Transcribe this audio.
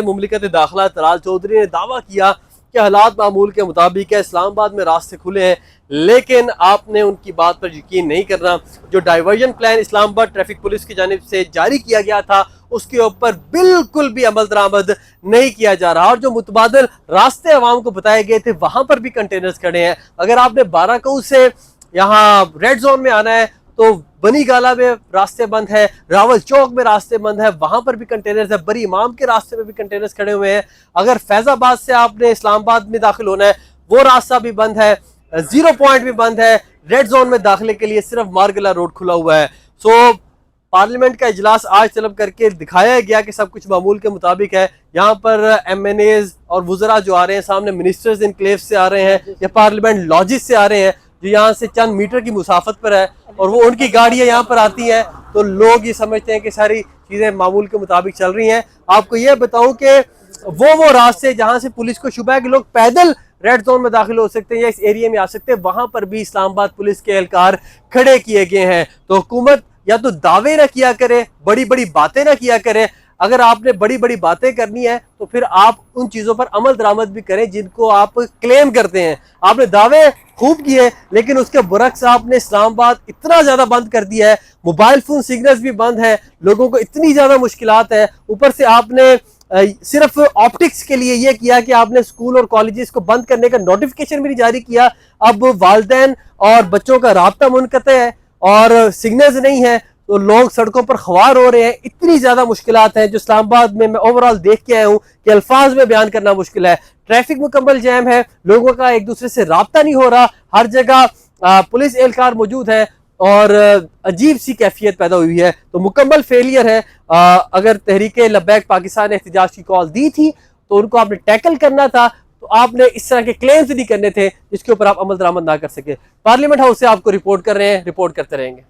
مملکت داخلہ طلال چودھری نے دعویٰ کیا کہ حالات معمول کے مطابق ہے، اسلام آباد میں راستے کھلے ہیں، لیکن آپ نے ان کی بات پر یقین نہیں کرنا۔ جو ڈائیورژن پلان اسلام آباد ٹریفک پولیس کی جانب سے جاری کیا گیا تھا اس کے اوپر بالکل بھی عمل درآمد نہیں کیا جا رہا، اور جو متبادل راستے عوام کو بتائے گئے تھے وہاں پر بھی کنٹینرز کھڑے ہیں۔ اگر آپ نے 12 کوہ سے یہاں ریڈ زون میں آنا ہے تو بنی گالا میں راستے بند ہے، راول چوک میں راستے بند ہے، وہاں پر بھی کنٹینرز ہے، بری امام کے راستے میں بھی کنٹینرز کھڑے ہوئے ہیں۔ اگر فیض آباد سے آپ نے اسلام آباد میں داخل ہونا ہے وہ راستہ بھی بند ہے، 0 پوائنٹ بھی بند ہے، ریڈ زون میں داخلے کے لیے صرف مارگلا روڈ کھلا ہوا ہے۔ پارلیمنٹ کا اجلاس آج طلب کر کے دکھایا گیا کہ سب کچھ معمول کے مطابق ہے۔ یہاں پر ایم این ایز اور وزراء جو آ رہے ہیں، سامنے منسٹرز انکلیو سے آ رہے ہیں یا پارلیمنٹ لاجز سے آ رہے ہیں جو یہاں سے چند میٹر کی مسافت پر ہے، اور وہ ان کی گاڑیاں یہاں پر آتی ہیں تو لوگ یہ سمجھتے ہیں کہ ساری چیزیں معمول کے مطابق چل رہی ہیں۔ آپ کو یہ بتاؤں کہ وہ راستے جہاں سے پولیس کو شبہ ہے کہ لوگ پیدل ریڈ زون میں داخل ہو سکتے ہیں یا اس ایریا میں آ سکتے ہیں، وہاں پر بھی اسلام آباد پولیس کے اہلکار کھڑے کیے گئے ہیں۔ تو حکومت یا تو دعوے نہ کیا کرے، بڑی بڑی باتیں نہ کیا کرے۔ اگر آپ نے بڑی بڑی باتیں کرنی ہے تو پھر آپ ان چیزوں پر عمل درآمد بھی کریں جن کو آپ کلیم کرتے ہیں۔ آپ نے دعوے خوب کیے لیکن اس کے برعکس آپ نے اسلام آباد اتنا زیادہ بند کر دیا ہے، موبائل فون سگنلز بھی بند ہیں، لوگوں کو اتنی زیادہ مشکلات ہیں، اوپر سے آپ نے صرف آپٹکس کے لیے یہ کیا کہ آپ نے اسکول اور کالجز کو بند کرنے کا نوٹیفیکیشن بھی نہیں جاری کیا۔ اب والدین اور بچوں کا رابطہ منقطع ہے اور سگنلز نہیں ہیں تو لوگ سڑکوں پر خوار ہو رہے ہیں۔ اتنی زیادہ مشکلات ہیں جو اسلام آباد میں اوورال دیکھ کے آیا ہوں کہ الفاظ میں بیان کرنا مشکل ہے۔ ٹریفک مکمل جیم ہے، لوگوں کا ایک دوسرے سے رابطہ نہیں ہو رہا، ہر جگہ پولیس اہلکار موجود ہے اور عجیب سی کیفیت پیدا ہوئی ہے۔ تو مکمل فیلئر ہے۔ اگر تحریک لبیک پاکستان نے احتجاج کی کال دی تھی تو ان کو آپ نے ٹیکل کرنا تھا، تو آپ نے اس طرح کے کلیمز نہیں کرنے تھے جس کے اوپر آپ عمل درآمد نہ کر سکے۔ پارلیمنٹ ہاؤس سے آپ کو رپورٹ کر رہے ہیں، رپورٹ کرتے رہیں گے۔